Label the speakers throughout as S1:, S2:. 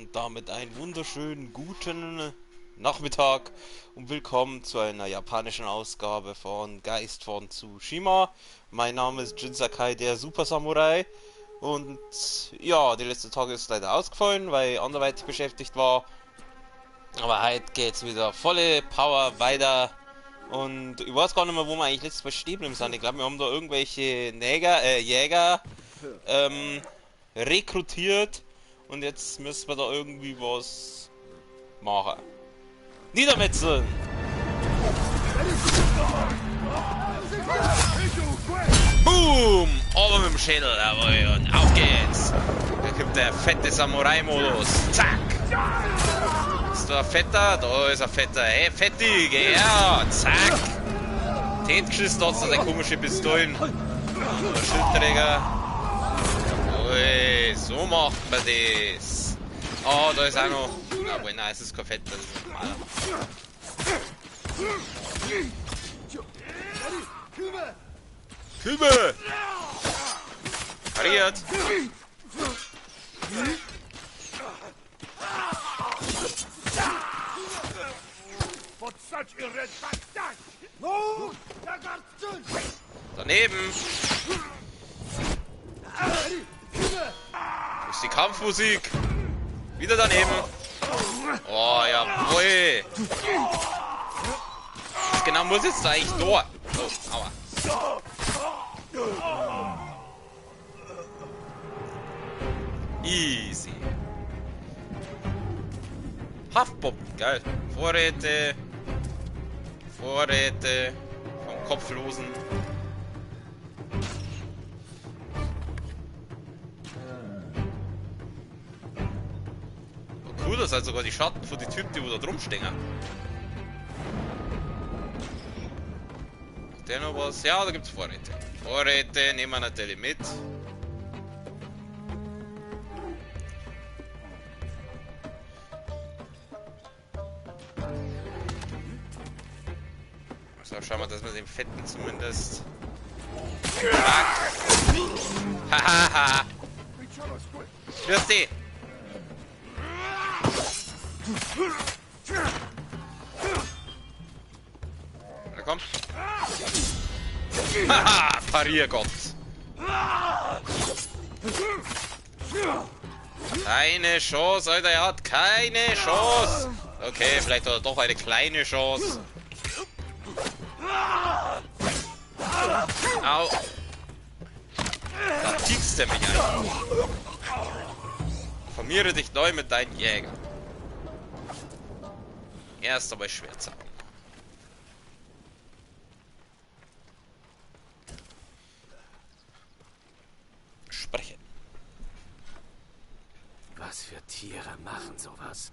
S1: Und damit einen wunderschönen guten Nachmittag und willkommen zu einer japanischen Ausgabe von Geist von Tsushima. Mein Name ist Jin Sakai, der Super Samurai. Und ja, die letzten Tage ist leider ausgefallen, weil ich anderweitig beschäftigt war. Aber heute geht's wieder volle Power weiter. Und ich weiß gar nicht mehr, wo wir eigentlich letztes Mal stehen geblieben sind. Ich glaube, wir haben da irgendwelche Jäger rekrutiert. Und jetzt müssen wir da irgendwie was machen. Niedermetzeln! Boom! Aber mit dem Schädel, jawohl, und auf geht's! Da kommt der fette Samurai-Modus. Zack! Ist da ein fetter? Da ist ein fetter. Hey, fettig! Ja! Zack! Den geschissen hat so seine komische Pistolen. Der Schildträger. Jawohl, so macht man das. Oh, da ist auch noch. Jawohl, nein, es ist kein Fett, das ist ein normaler. Kübe! Pariert! Daneben! Wo ist die Kampfmusik? Wieder daneben! Oh, jawohl! Was genau muss jetzt da eigentlich durch? Oh, aua. Easy. Haftbomben, geil. Vorräte. Vorräte. Vom Kopflosen. Oh, cool, das sind sogar die Schatten von den Typen, die wo da drum stehen. Der noch was? Ja, da gibt's Vorräte. Vorräte nehmen wir natürlich mit. So, schauen wir, dass wir den Fetten zumindest. Hahaha! Grüß dich! Na komm! Haha! Pariergott! Keine Chance, Alter, er hat keine Chance! Okay, vielleicht hat er doch eine kleine Chance. Au! Da tickst du mich einfach. Formiere dich neu mit deinen Jägern. Erst aber schwer sagen. Sprechen.
S2: Was für Tiere machen sowas?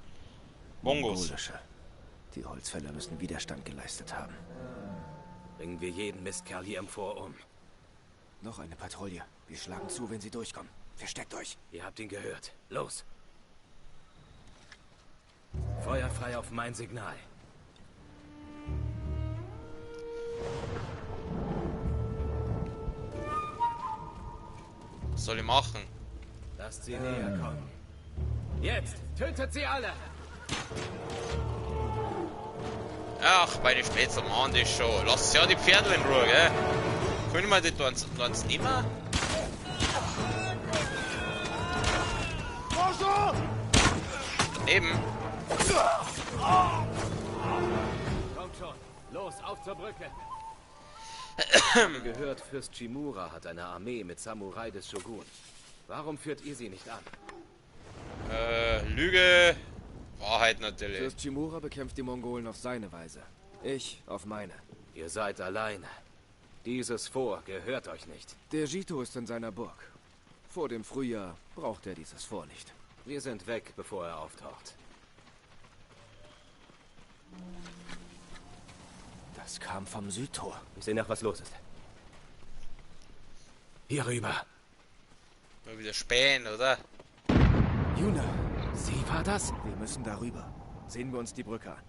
S1: Bongos.
S3: Mongolische. Die Holzfäller müssen Widerstand geleistet haben.
S2: Bringen wir jeden Mistkerl hier im Vor um.
S3: Noch eine Patrouille. Wir schlagen zu, wenn sie durchkommen. Versteckt euch.
S2: Ihr habt ihn gehört. Los! Feuer frei auf mein Signal.
S1: Was soll ich machen?
S2: Lasst sie näher kommen. Jetzt! Tötet sie alle!
S1: Ach, meine Spätzle machen das schon. Lasst ja die Pferde in Ruhe, gell? Können wir die uns nehmen? Eben.
S2: Kommt schon! Los, auf zur Brücke! Ich habe gehört, Fürst Shimura hat eine Armee mit Samurai des Shogun. Warum führt ihr sie nicht an?
S1: Lüge. Wahrheit natürlich.
S3: Fürst Shimura bekämpft die Mongolen auf seine Weise. Ich auf meine.
S2: Ihr seid alleine. Dieses Fort gehört euch nicht.
S3: Der Jito ist in seiner Burg. Vor dem Frühjahr braucht er dieses Fort nicht.
S2: Wir sind weg, bevor er auftaucht.
S3: Das kam vom Südtor.
S2: Ich sehe nach, was los ist. Hier rüber.
S1: Mal wieder spähen, oder?
S3: Yuna,
S2: Sie war das?
S3: wir müssen darüber. Sehen wir uns die Brücke an.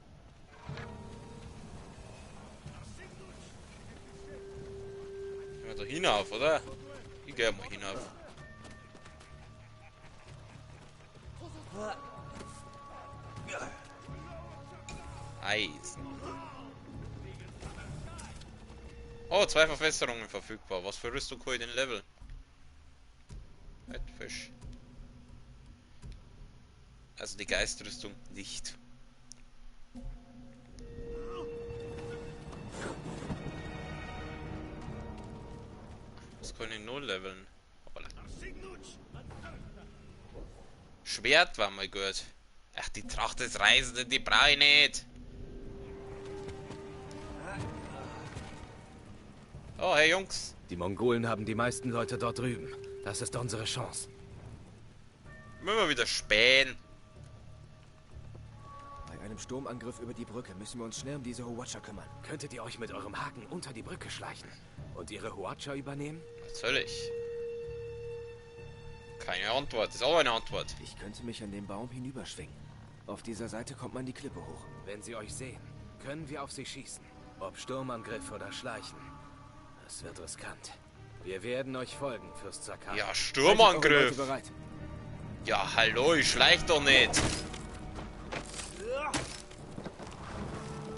S1: Gehen wir da hinauf, oder? Ich gehe mal hinauf. Eisen. Oh, 2 Verfesserungen verfügbar. Was für Rüstung kann ich denn leveln? Fisch. Also die Geistrüstung nicht. Was kann ich nur leveln? Hoppala. Schwert war mal gut. Ach, die Tracht des Reisenden, die brauche ich nicht. Oh, hey Jungs.
S2: Die Mongolen haben die meisten Leute dort drüben. Das ist unsere Chance.
S1: Müssen wir wieder spähen.
S3: Bei einem Sturmangriff über die Brücke müssen wir uns schnell um diese Huacha kümmern.
S2: Könntet ihr euch mit eurem Haken unter die Brücke schleichen und ihre Huacha übernehmen?
S1: Natürlich. Keine Antwort, ist auch eine Antwort.
S3: Ich könnte mich an den Baum hinüberschwingen. Auf dieser Seite kommt man die Klippe hoch.
S2: Wenn sie euch sehen, können wir auf sie schießen. Ob Sturmangriff oder Schleichen. Es wird riskant. Wir werden euch folgen, Fürst Sakai.
S1: Ja,
S3: Haltet eure
S1: Sturmangriff.
S3: Leute bereit.
S1: Ja, hallo, ich schleich doch nicht.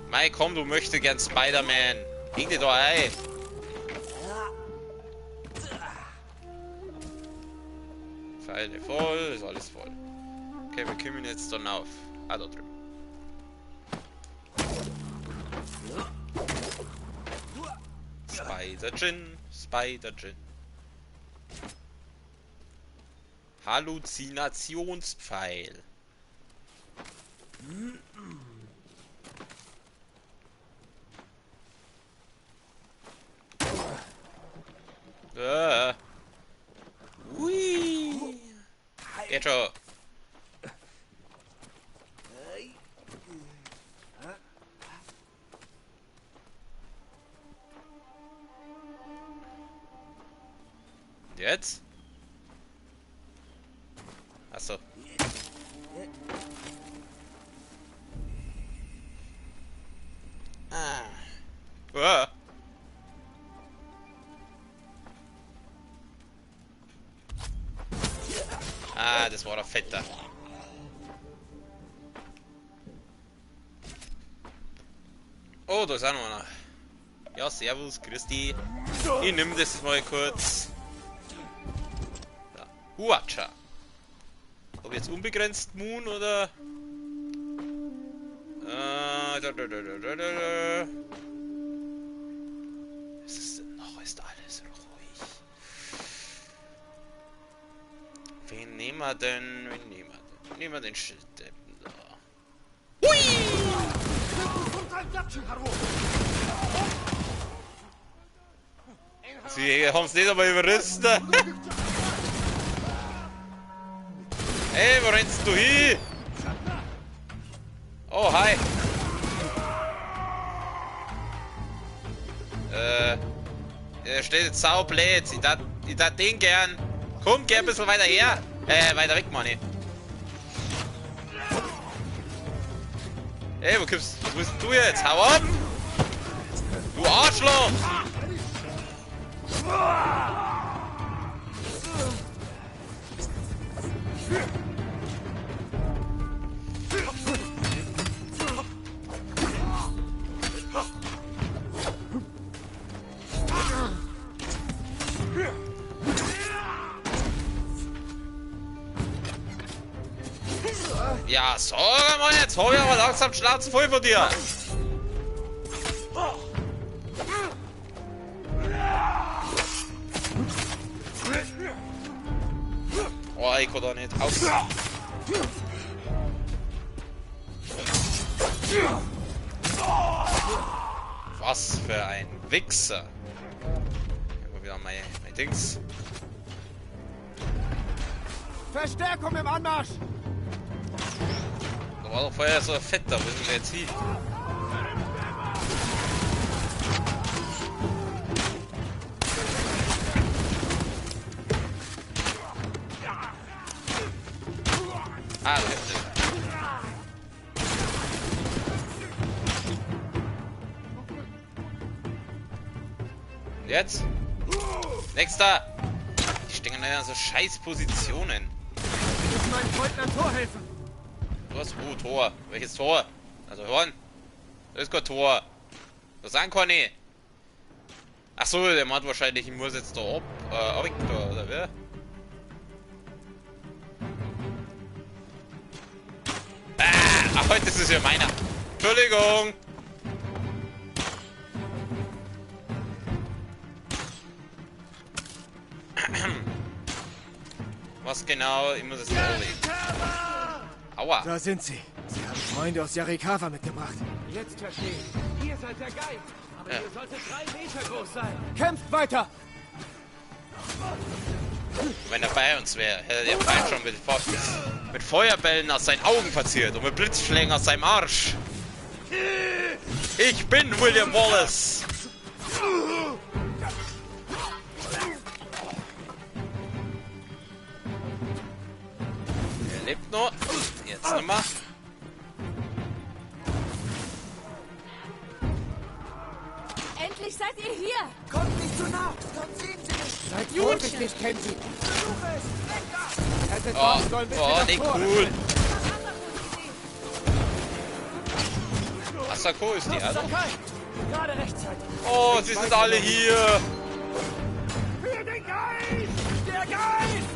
S1: Mei, komm, du möchtest gern Spider-Man. Leg dir doch ein. Pfeile voll, ist alles voll. Okay, wir kommen jetzt dann auf. Ah, da drüben. Spider-Gin, Spider-Gin. Halluzinationspfeil. Ui. Geht schon. Jetzt? Achso. Ah. Ah, das war der Fetter. Oh, da ist auch noch einer. Ja, servus, grüß dich. Ich nehme das mal kurz. Da. Huacha. Ob jetzt unbegrenzt Moon oder... Was ist denn noch? Ist alles ruhig. Wen nehmen wir denn? Nehmen wir den Schilddeppen da. Hui! Sie haben es nicht einmal überrissen. Ey, wo rennst du hin? Oh, hi. Er steht jetzt saublöd. Ich dat den gern. Komm, geh ein bisschen weiter her. Weiter weg, Manni. Ey, wo bist du jetzt? Hau ab! Du Arschloch! Ja, so, Mann, jetzt hab ich aber langsam die Schnauze voll von dir. Oh, ich kann da nicht aus. Was für ein Wichser. Immer wieder mein Dings.
S3: Verstärkung im Anmarsch!
S1: Da war doch vorher so ein Fetter, wo sind wir jetzt hin? Ah, da hinten. Und jetzt? Nächster! Die stehen in so scheiß Positionen.
S3: Ich muss meinen Freunden am Tor helfen.
S1: Du hast Tor. Welches Tor? Also Horn. Das ist kein Tor. Das sind keine. Achso, der meint wahrscheinlich, ich muss jetzt da ab da, oder wer? Ach, heute ist es ja meiner. Entschuldigung. Was genau? Ich muss es vorlegen. Aua.
S3: Da sind sie. Sie haben Freunde aus Yarikawa mitgebracht.
S2: Jetzt verstehe ich. Ihr seid der Geist. Aber ihr solltet 3 Meter groß sein.
S3: Kämpft weiter!
S1: Wenn er bei uns wäre, hätte er bald schon mit Feuerbällen aus seinen Augen verziert und mit Blitzschlägen aus seinem Arsch. Ich bin William Wallace. Er lebt noch. Jetzt nochmal.
S4: Endlich seid ihr hier!
S5: Kommt nicht zu nah! Dort sehen Sie mich!
S3: Seid vorsichtig, Kenji!
S1: Oh, nee, cool. Asako ist die, also?
S5: Gerade rechtzeitig!
S1: Oh, sie sind alle hier.
S5: Für den Geist! Der Geist!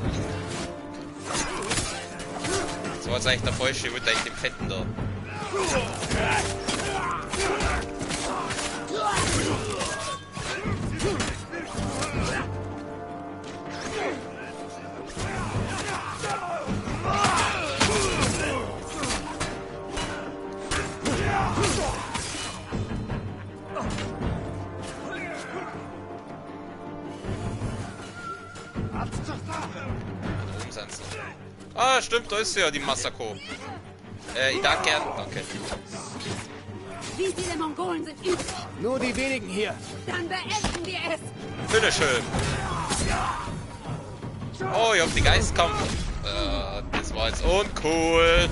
S1: So was eigentlich der falsche mit eigentlich dem Fetten da. Umsetzen. Ah, stimmt, da ist sie ja, die Masako. Ich darf gern. Danke.
S4: Wie viele Mongolen sind übrig?
S3: Nur die wenigen hier.
S4: Dann beenden wir es!
S1: Bitteschön. Oh, ich hab die Geistkampf. Das war jetzt uncool.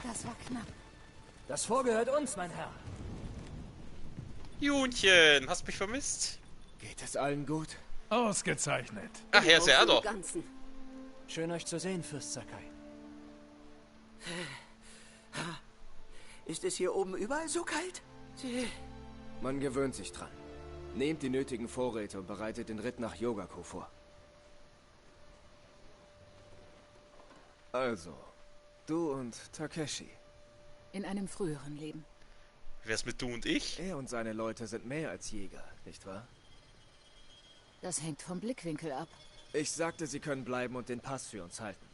S4: Das war knapp.
S5: Das Fort gehört uns, mein Herr.
S1: Junchen, hast mich vermisst?
S3: Geht es allen gut?
S6: Ausgezeichnet.
S1: Ach, ja, ist er
S4: Im
S1: doch.
S4: Ganzen.
S5: Schön, euch zu sehen, Fürst Sakai.
S7: Ist es hier oben überall so kalt?
S3: Man gewöhnt sich dran. Nehmt die nötigen Vorräte und bereitet den Ritt nach Yogaku vor. Also, du und Takeshi.
S4: In einem früheren Leben.
S1: Wär's mit du und ich?
S3: Er und seine Leute sind mehr als Jäger, nicht wahr?
S4: Das hängt vom Blickwinkel ab.
S3: Ich sagte, sie können bleiben und den Pass für uns halten.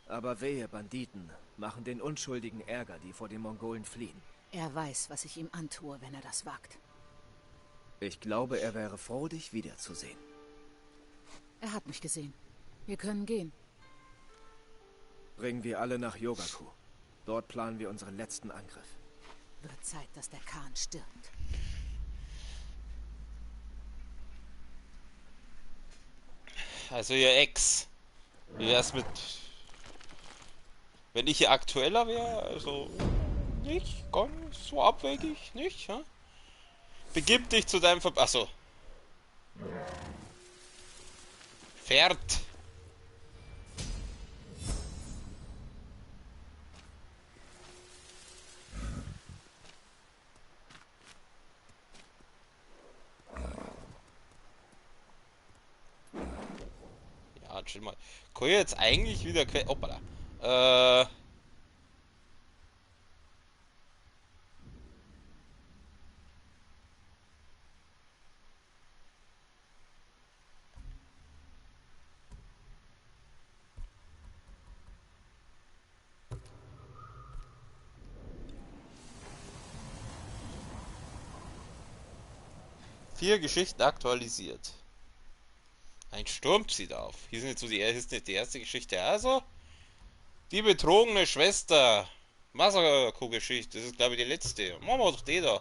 S3: Aber wehe, Banditen machen den Unschuldigen Ärger, die vor den Mongolen fliehen.
S4: Er weiß, was ich ihm antue, wenn er das wagt.
S3: Ich glaube, er wäre froh, dich wiederzusehen.
S4: Er hat mich gesehen. Wir können gehen.
S3: Bringen wir alle nach Yogaku. Dort planen wir unseren letzten Angriff.
S4: Wird Zeit, dass der Khan stirbt.
S1: Also ihr Ex. Wie wär's mit... Wenn ich hier aktueller wäre, also... Nicht ganz so abwegig, nicht, ja? Begib dich zu deinem Achso. Pferd. Ja, chill mal. Kann ich jetzt eigentlich wieder... Hoppala. Vier Geschichten aktualisiert. Ein Sturm zieht auf. Hier sind jetzt so hier ist nicht die erste Geschichte. Also, die betrogene Schwester. Masako-Geschichte. Das ist, glaube ich, die letzte. Machen wir doch die da.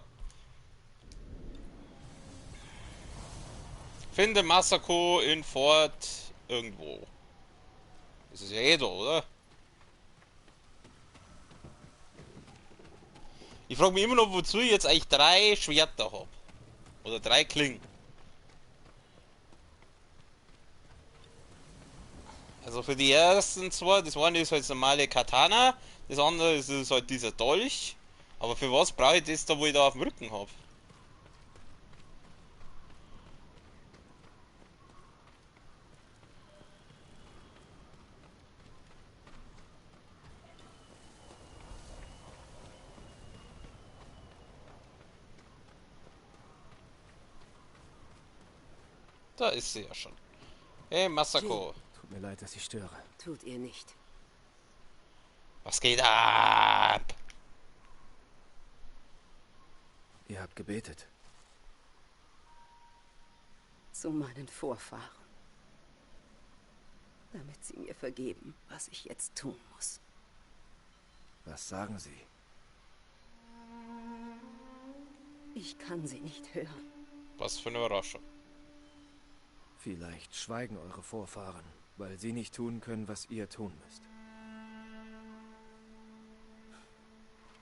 S1: Finde Masako in Fort irgendwo. Das ist ja eh da, oder? Ich frage mich immer noch, wozu ich jetzt eigentlich 3 Schwerter habe. Oder 3 Klingen. Also für die ersten zwei, das eine ist halt das normale Katana, das andere ist halt dieser Dolch. Aber für was brauche ich das da, wo ich da auf dem Rücken habe? Da ist sie ja schon. Hey Masako,
S3: Tut mir leid, dass ich störe.
S7: Tut ihr nicht.
S1: was geht ab?
S3: Ihr habt gebetet.
S7: Zu meinen Vorfahren. Damit sie mir vergeben, was ich jetzt tun muss.
S3: Was sagen Sie?
S7: Ich kann sie nicht hören.
S1: Was für eine Überraschung.
S3: Vielleicht schweigen eure Vorfahren, weil sie nicht tun können, was ihr tun müsst.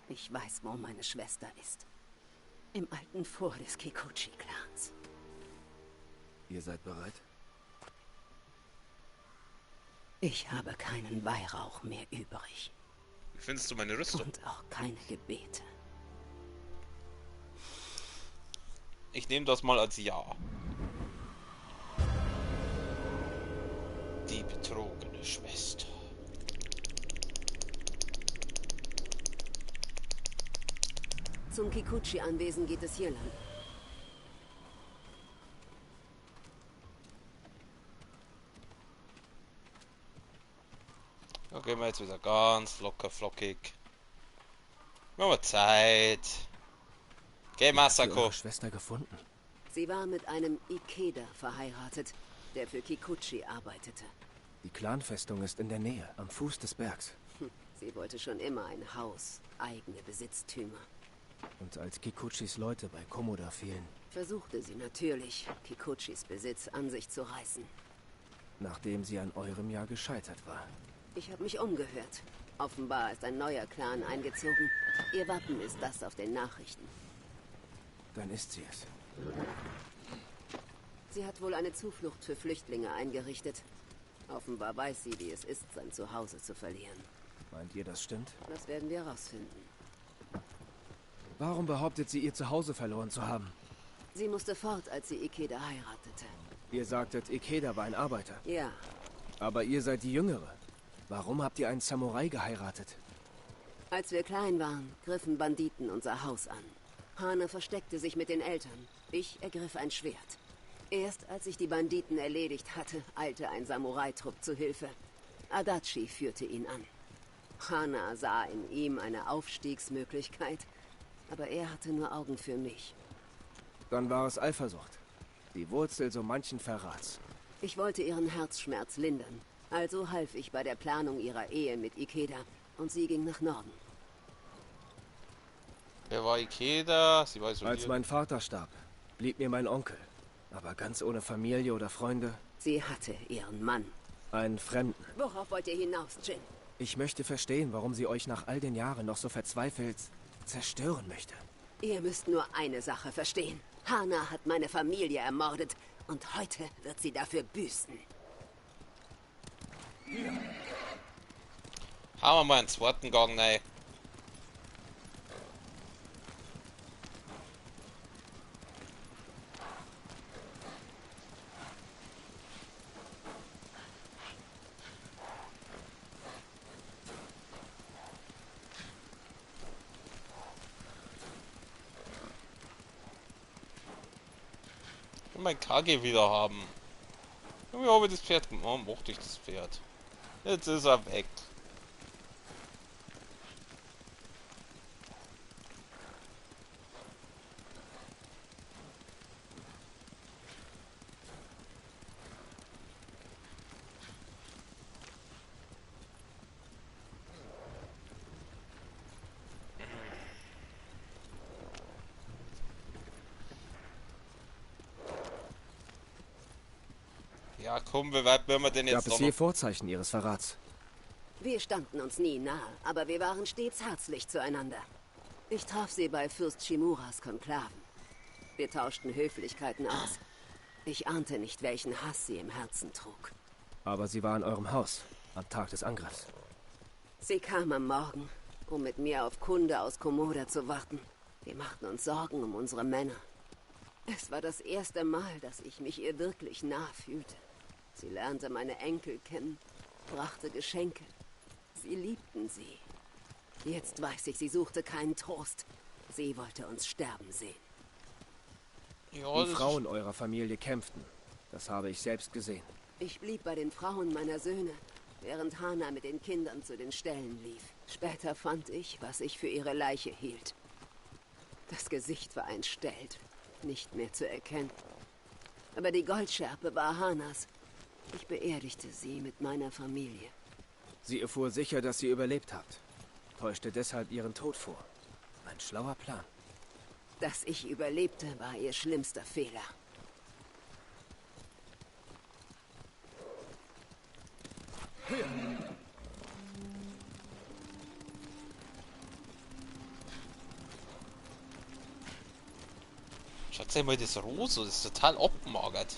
S7: Ich weiß, wo meine Schwester ist. Im alten Fort des Kikuchi-Clans.
S3: Ihr seid bereit?
S7: Ich habe keinen Weihrauch mehr übrig.
S1: Wie findest du meine Rüstung?
S7: Und auch keine Gebete.
S1: Ich nehme das mal als Ja. Die betrogene Schwester.
S7: Zum Kikuchi-Anwesen geht es hier lang.
S1: Da gehen wir jetzt wieder ganz locker flockig. Wir haben Zeit. Geh,
S3: Habt ihr
S1: Masako.
S3: eure Schwester gefunden?
S7: Sie war mit einem Ikeda verheiratet, der für Kikuchi arbeitete.
S3: Die Clanfestung ist in der Nähe, am Fuß des Bergs.
S7: Sie wollte schon immer ein Haus, eigene Besitztümer.
S3: Und als Kikuchis Leute bei Komoda fielen,
S7: Versuchte sie natürlich, Kikuchis Besitz an sich zu reißen.
S3: nachdem sie an eurem Jahr gescheitert war.
S7: Ich habe mich umgehört. Offenbar ist ein neuer Clan eingezogen. Ihr Wappen ist das auf den Nachrichten.
S3: Dann ist sie es.
S7: Sie hat wohl eine Zuflucht für Flüchtlinge eingerichtet. Offenbar weiß sie, wie es ist, sein Zuhause zu verlieren.
S3: Meint ihr, das stimmt?
S7: Das werden wir herausfinden.
S3: Warum behauptet sie, ihr Zuhause verloren zu haben?
S7: Sie musste fort, als sie Ikeda heiratete.
S3: Ihr sagtet, Ikeda war ein Arbeiter.
S7: Ja,
S3: Aber ihr seid die Jüngere. Warum habt ihr einen Samurai geheiratet?
S7: als wir klein waren, griffen Banditen unser Haus an. Hane versteckte sich mit den Eltern. Ich ergriff ein Schwert. Erst als ich die Banditen erledigt hatte, eilte ein Samurai-Trupp zu Hilfe. Adachi führte ihn an. Hana sah in ihm eine Aufstiegsmöglichkeit, aber er hatte nur Augen für mich.
S3: Dann war es Eifersucht. Die Wurzel so manchen Verrats.
S7: Ich wollte ihren Herzschmerz lindern, also half ich bei der Planung ihrer Ehe mit Ikeda und sie ging nach Norden.
S1: Wer war Ikeda? Sie war
S3: Als
S1: isoliert.
S3: mein Vater starb, blieb mir mein Onkel. Aber ganz ohne Familie oder Freunde.
S7: Sie hatte ihren Mann.
S3: Einen Fremden.
S7: Worauf wollt ihr hinaus, Jin?
S3: Ich möchte verstehen, warum sie euch nach all den Jahren noch so verzweifelt zerstören möchte.
S7: Ihr müsst nur eine Sache verstehen. Hana hat meine Familie ermordet und heute wird sie dafür büßen.
S1: Haben wir mal einen zweiten Gang rein. Und mein Kage wieder haben. Irgendwie habe ich das Pferd gemacht. Oh, mochte ich das Pferd. Jetzt ist er weg. Ja, komm, wie weit werden wir denn jetzt
S3: Gab es
S1: noch?
S3: je Vorzeichen ihres Verrats?
S7: Wir standen uns nie nahe, aber wir waren stets herzlich zueinander. Ich traf sie bei Fürst Shimuras Konklaven. Wir tauschten Höflichkeiten aus. Ich ahnte nicht, welchen Hass sie im Herzen trug.
S3: Aber sie war in eurem Haus, am Tag des Angriffs.
S7: Sie kam am Morgen, um mit mir auf Kunde aus Komoda zu warten. Wir machten uns Sorgen um unsere Männer. Es war das erste Mal, dass ich mich ihr wirklich nah fühlte. Sie lernte meine Enkel kennen, brachte Geschenke. Sie liebten sie. Jetzt weiß ich, sie suchte keinen Trost. Sie wollte uns sterben sehen.
S1: Ja,
S3: Die Frauen eurer Familie kämpften. Das habe ich selbst gesehen.
S7: Ich blieb bei den Frauen meiner Söhne, während Hana mit den Kindern zu den Ställen lief. Später fand ich, was ich für ihre Leiche hielt. Das Gesicht war entstellt, nicht mehr zu erkennen. Aber die Goldschärpe war Hanas. Ich beerdigte sie mit meiner Familie.
S3: Sie erfuhr sicher, dass ihr überlebt habt. Täuschte deshalb ihren Tod vor. Ein schlauer Plan.
S7: Dass ich überlebte, war ihr schlimmster Fehler.
S1: Schaut euch mal das Rosa, das ist total abgemagert.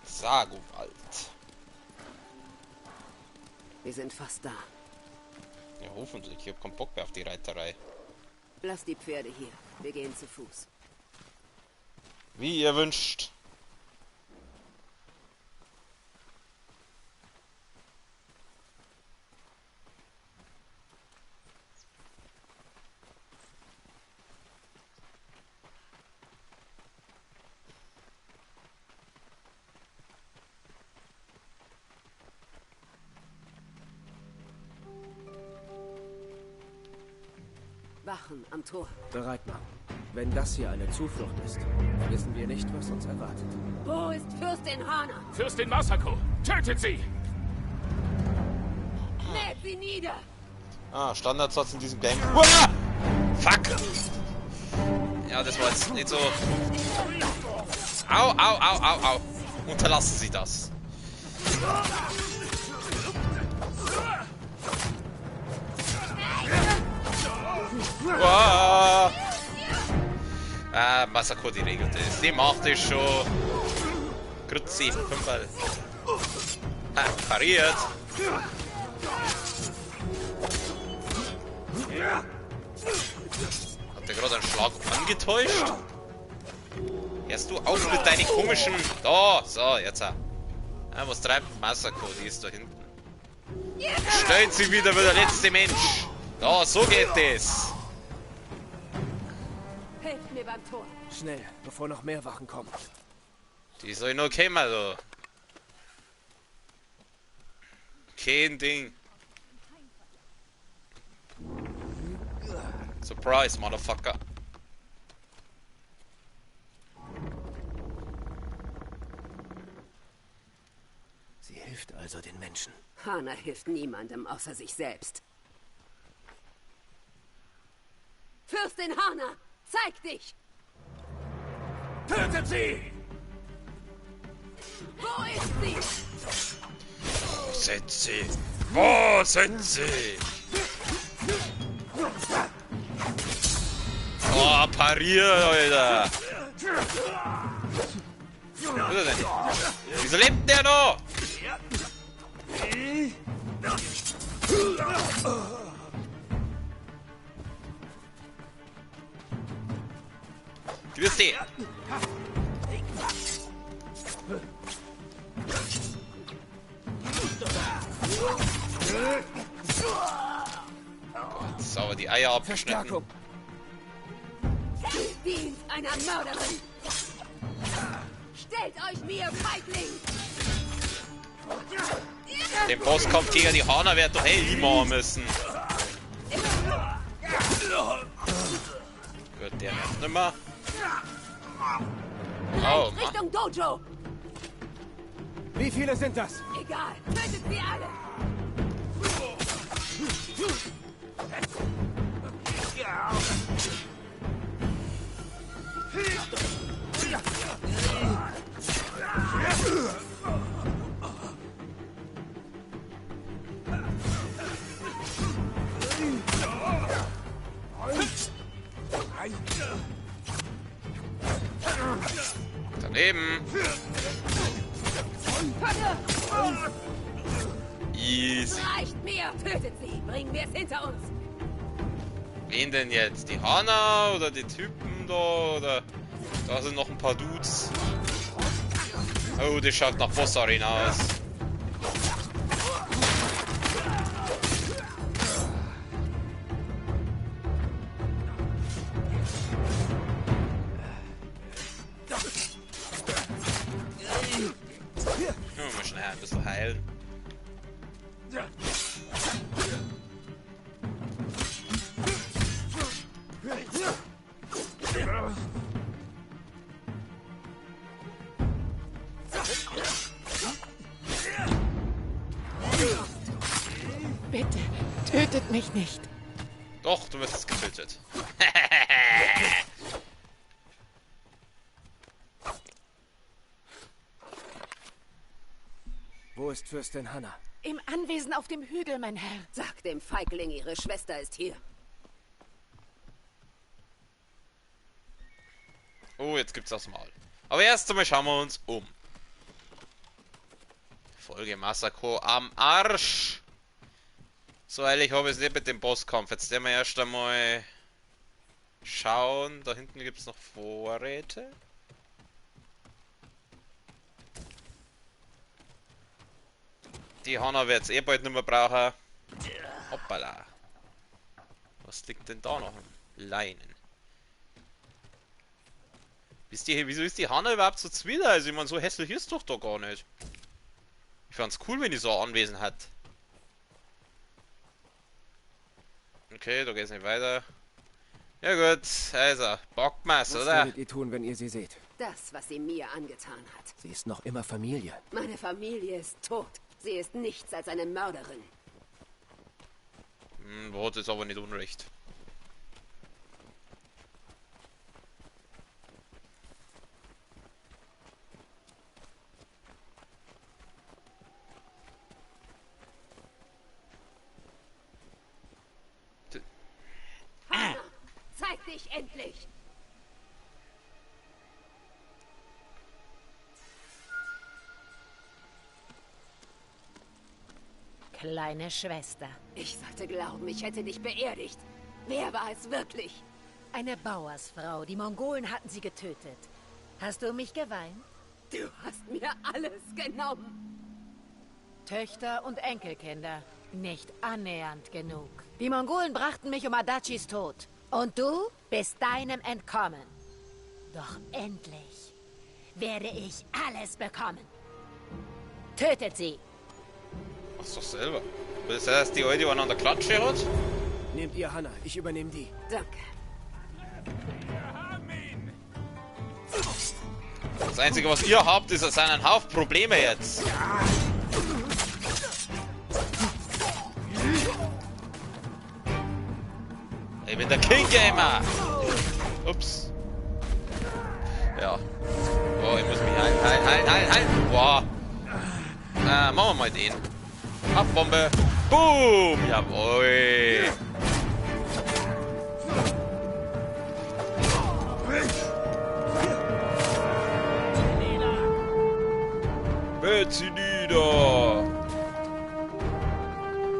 S1: Sagowald.
S7: Wir sind fast da.
S1: Ja, hoffentlich. Ich hab keinen Bock mehr auf die Reiterei.
S7: Lass die Pferde hier. Wir gehen zu Fuß.
S1: Wie ihr wünscht.
S7: Wachen am Tor.
S3: Bereit machen. Wenn das hier eine Zuflucht ist, wissen wir nicht, was uns erwartet.
S7: Wo ist Fürstin Hana?
S2: Fürstin Masako, tötet sie!
S7: Mäht sie nieder!
S1: Ah, Standardsatz in diesem Game. Uah! Fuck! Ja, das war jetzt nicht so. Au, au, au, au, au. Unterlassen Sie das. Uah! Masako, die regelt es. Die macht es schon. Grüezi, Fünferl. Pariert. Hat der gerade einen Schlag angetäuscht? Hörst du auf mit deinen komischen... Da, so, jetzt. Was treibt Masako? Die ist da hinten. Stellt sie wieder wie der letzte Mensch. Da, so geht es.
S7: Helft mir beim Tor.
S3: Schnell, bevor noch mehr Wachen kommen.
S1: Die soll nur kommen, also. Kein Ding. Surprise, Motherfucker.
S3: Sie hilft also den Menschen.
S7: Hana hilft niemandem außer sich selbst. Fürstin Hana, zeig dich!
S2: Tötet sie!
S7: Wo ist sie?
S1: Wo sind sie? Wo sind sie? Oh, parier, Alter! Wo ist er denn? Wieso lebt der noch? Grüß dich! Gott, sauber die Eier abgeschnitten.
S3: Verstärkung!
S7: Dient einer Mörderin! Stellt euch mir, Feigling!
S1: Den Bosskampf gegen die Hana wird doch machen müssen. Gut, der nervt nimmer. Oh, Mann.
S7: Richtung Dojo!
S3: Wie viele sind das?
S7: Egal, tötet sie alle!
S1: Daneben. Easy.
S7: Reicht mir! Tötet sie! Bringen wir es hinter uns!
S1: Wen denn jetzt? Die Hana oder die Typen da? Oder da sind noch ein paar Dudes. Oh, das schaut nach Boss Arena aus. Oh, mal schnell ein bisschen heilen.
S4: Bitte, tötet mich nicht.
S1: Doch, du wirst getötet.
S3: Wo ist Fürstin Hanna?
S4: Im Anwesen auf dem Hügel, mein Herr.
S7: Sag dem Feigling, ihre Schwester ist hier.
S1: Oh, jetzt gibt's das Maul. Aber erst einmal schauen wir uns um. Folge Masako am Arsch. So eilig habe ich es nicht mit dem Bosskampf. Jetzt werden wir erst einmal schauen. Da hinten gibt es noch Vorräte. Die Hanna wird es eh bald nicht mehr brauchen. Hoppala. Was liegt denn da noch? Leinen. Wieso ist die Hanna überhaupt so zwider? Also ich meine, so hässlich ist doch da gar nicht. Ich fand's cool, wenn die so ein Anwesen hat. Okay, da geht's nicht weiter. Ja gut, also, Bockmass,
S3: Was
S1: oder?
S3: werdet ihr tun, wenn ihr sie seht?
S7: Das, was sie mir angetan hat.
S3: Sie ist noch immer Familie.
S7: Meine Familie ist tot. Sie ist nichts als eine Mörderin.
S1: Wort ist aber nicht unrecht.
S7: Zeig dich endlich!
S6: Kleine Schwester.
S7: Ich sollte glauben, ich hätte dich beerdigt. Wer war es wirklich?
S6: Eine Bauersfrau. Die Mongolen hatten sie getötet. Hast du mich geweint?
S7: Du hast mir alles genommen.
S6: Töchter und Enkelkinder. Nicht annähernd genug. Die Mongolen brachten mich um Adachis Tod. Und du bist deinem entkommen. Doch endlich werde ich alles bekommen. Tötet sie.
S1: Mach's doch selber. Das heißt, die alte einen an der Klatsche hat?
S3: Nehmt ihr Hanna, ich übernehme die.
S7: Danke.
S1: Das Einzige, was ihr habt, ist einen Haufen Probleme jetzt. Ich bin der King Gamer. Ups. Ja. Oh, ich muss mich heilen. Boah. Machen wir mal den. Abombe. Boom. Jawohl. Wird sie nieder.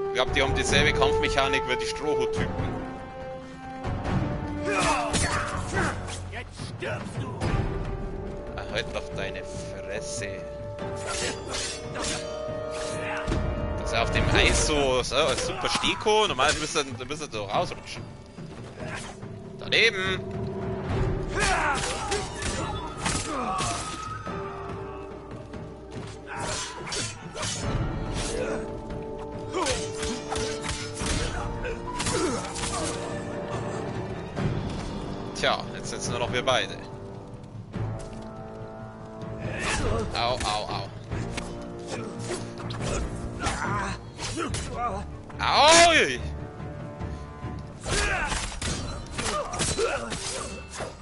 S1: Ich glaube, die haben dieselbe Kampfmechanik wie die Strohhut-Typen.
S5: Jetzt stirbst du!
S1: Halt auf deine Fresse. Das ist auf dem Eis so super Steko. Normalerweise müsste er so rausrutschen. Daneben. Tja, jetzt sitzen nur noch wir beide. Au, au, au. Au!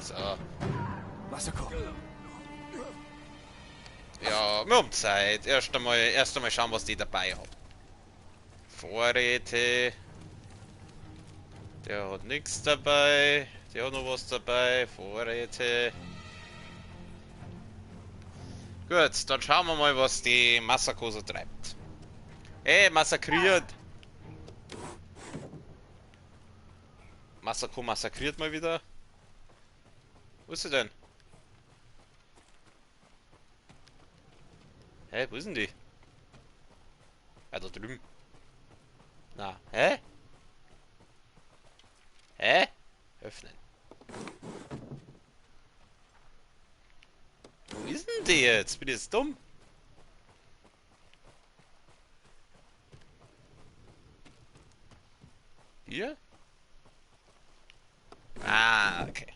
S1: So.
S3: Masako.
S1: Ja, wir haben Zeit. Erst einmal schauen, was die dabei haben. Vorräte. Der hat nichts dabei. Ist auch noch was dabei? Vorräte. Gut, dann schauen wir mal, was die Masako so treibt. Ey, massakriert! Masako massakriert mal wieder. Wo ist sie denn? Hä, wo ist denn die? Ah, da drüben. Na, hä? Hä? Öffnen. Wo ist denn die jetzt? Bin ich jetzt dumm? Hier? Ah, okay.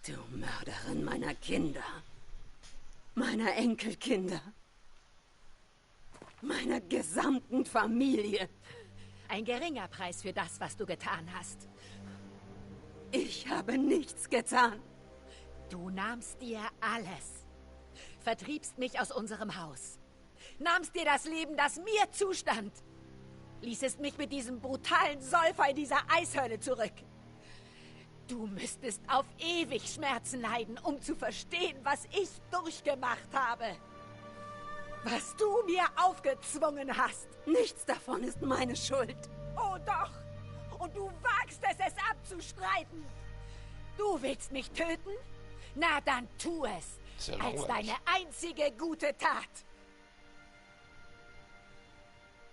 S7: Du Mörderin meiner Kinder. Meiner Enkelkinder. Meiner gesamten Familie.
S6: Ein geringer Preis für das, was du getan hast.
S7: Ich habe nichts getan.
S6: Du nahmst dir alles. Vertriebst mich aus unserem Haus. Nahmst dir das Leben, das mir zustand. Ließest mich mit diesem brutalen Säufer in dieser Eishölle zurück. Du müsstest auf ewig Schmerzen leiden, um zu verstehen, was ich durchgemacht habe. Was du mir aufgezwungen hast.
S7: Nichts davon ist meine Schuld.
S6: Oh doch! Und du wagst es abzustreiten. Du willst mich töten? Na dann tu es.
S1: Ist ja
S6: Als
S1: langweilig.
S6: deine einzige gute Tat.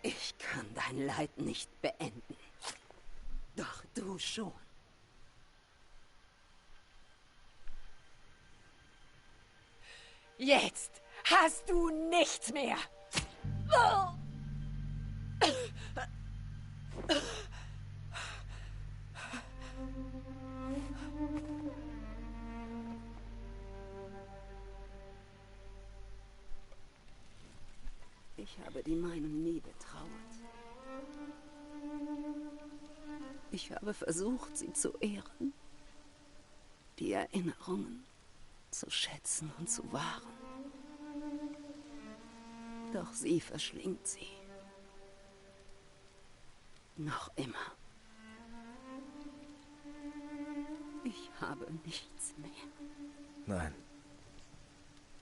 S7: Ich kann dein Leid nicht beenden. Doch du schon.
S6: Jetzt hast du nichts mehr. Oh.
S7: Ich habe die meinen nie betrauert. Ich habe versucht, sie zu ehren. Die Erinnerungen zu schätzen und zu wahren. Doch sie verschlingt sie. Noch immer. Ich habe nichts mehr.
S3: Nein.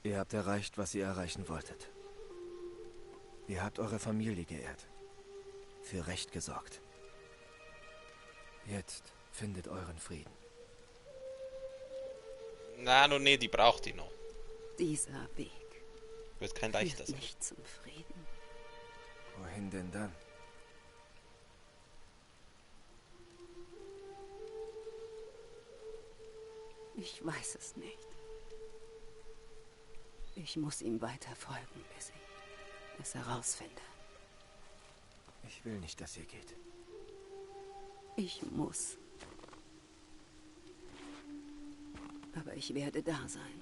S3: Ihr habt erreicht, was ihr erreichen wolltet. Ihr habt eure Familie geehrt. Für Recht gesorgt. Jetzt findet euren Frieden.
S1: Na, no, nee, die braucht die noch.
S7: Dieser Weg
S1: Wird kein leichter
S7: führt
S1: sein.
S7: nicht zum Frieden.
S3: Wohin denn dann?
S7: Ich weiß es nicht. Ich muss ihm weiter folgen, bis ich es herausfinde.
S3: Ich will nicht, dass ihr geht.
S7: Ich muss. Aber ich werde da sein,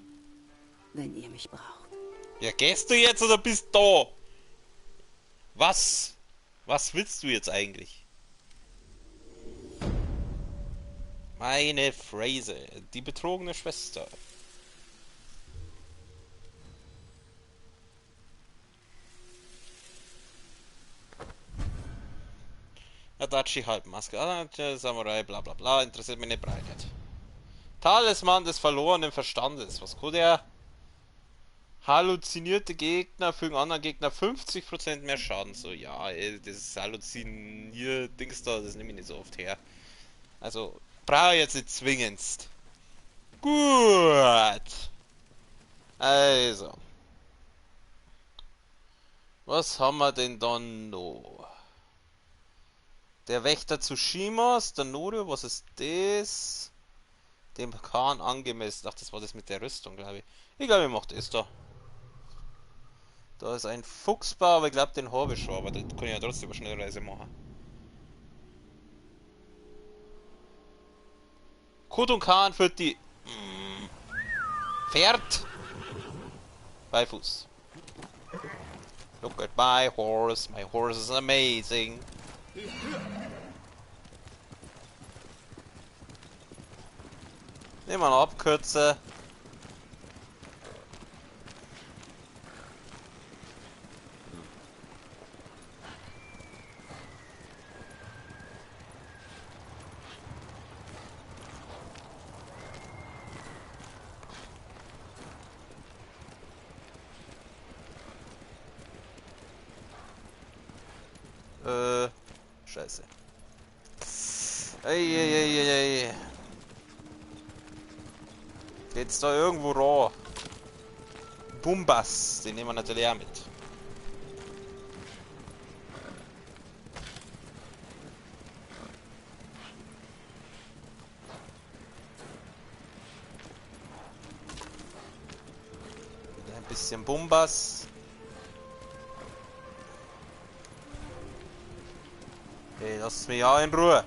S7: wenn ihr mich braucht.
S1: Ja, gehst du jetzt oder bist da? Was? Was willst du jetzt eigentlich? Meine Phrase. Die betrogene Schwester. Adachi Halbmaske. Samurai, bla bla bla. Interessiert mich nicht breit. Talisman des verlorenen Verstandes. Was kann der? Halluzinierte Gegner fügen anderen Gegner 50% mehr Schaden. So, ja, das Halluzinier-Dings da, das nehme ich nicht so oft her. Also, brauche ich jetzt nicht zwingendst. Gut. Also. Was haben wir denn dann noch? Der Wächter Tsushimas, der Norio, was ist das? Dem Khan angemessen. Ach, das war das mit der Rüstung, glaube ich. Ich glaube, ich mache das da. Da ist ein Fuchsbau, aber ich glaube, den habe ich schon. Aber das kann ich ja trotzdem eine Schnellreise machen. Kudun Khan führt die Pferd Beifuß. Look at my horse is amazing. Nehmen wir eine Abkürze. Scheiße. Ey. Geht's da irgendwo raw? Bumbas, den nehmen wir natürlich auch mit. Wieder ein bisschen Bumbas. Hey, lass mich ja in Ruhe.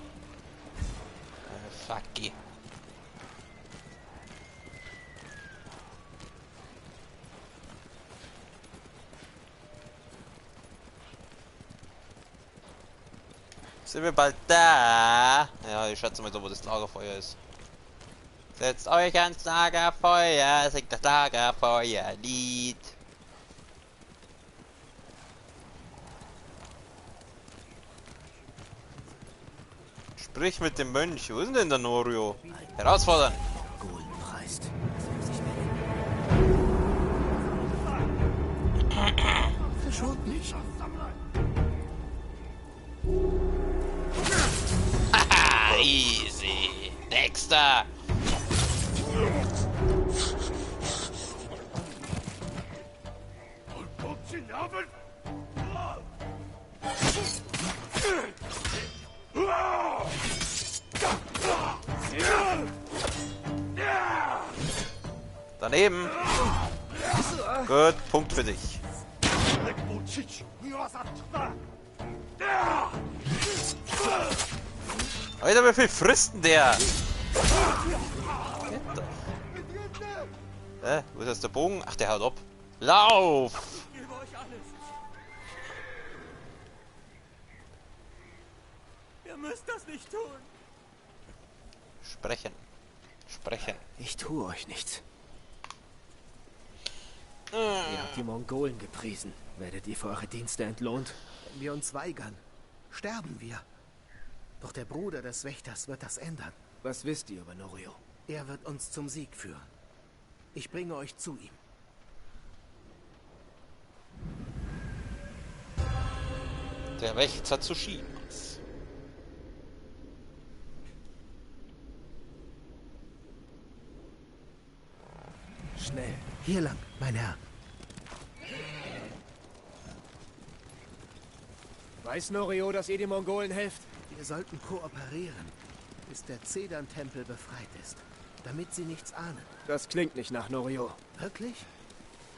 S1: Fucky. Sind wir bald da? Ja, ich schätze mal so, wo das Lagerfeuer ist. Setzt euch ans Lagerfeuer, singt das Lagerfeuerlied. Sprich mit dem Mönch. Wo ist denn der Norio? Herausfordern!
S3: Mongolen preist. Verschont mich.
S1: Haha, easy. Nächster. Daneben. Gut, Punkt für dich. Alter, wie viel frisst denn der? Wo ist jetzt der Bogen? Ach, der haut ab. Lauf!
S5: Ihr müsst das nicht tun.
S1: Sprechen.
S3: Ich tue euch nichts. Ihr habt die Mongolen gepriesen. Werdet ihr für eure Dienste entlohnt?
S8: Wenn wir uns weigern, sterben wir. Doch der Bruder des Wächters wird das ändern.
S3: Was wisst ihr über Norio?
S8: Er wird uns zum Sieg führen. Ich bringe euch zu ihm.
S1: Der Wächter Tsushimas.
S8: Schnell. Hier lang, mein Herr.
S3: Weiß Norio, dass ihr den Mongolen helft?
S8: Wir sollten kooperieren, bis der Zedern-Tempel befreit ist. Damit sie nichts ahnen.
S3: Das klingt nicht nach Norio.
S8: Wirklich?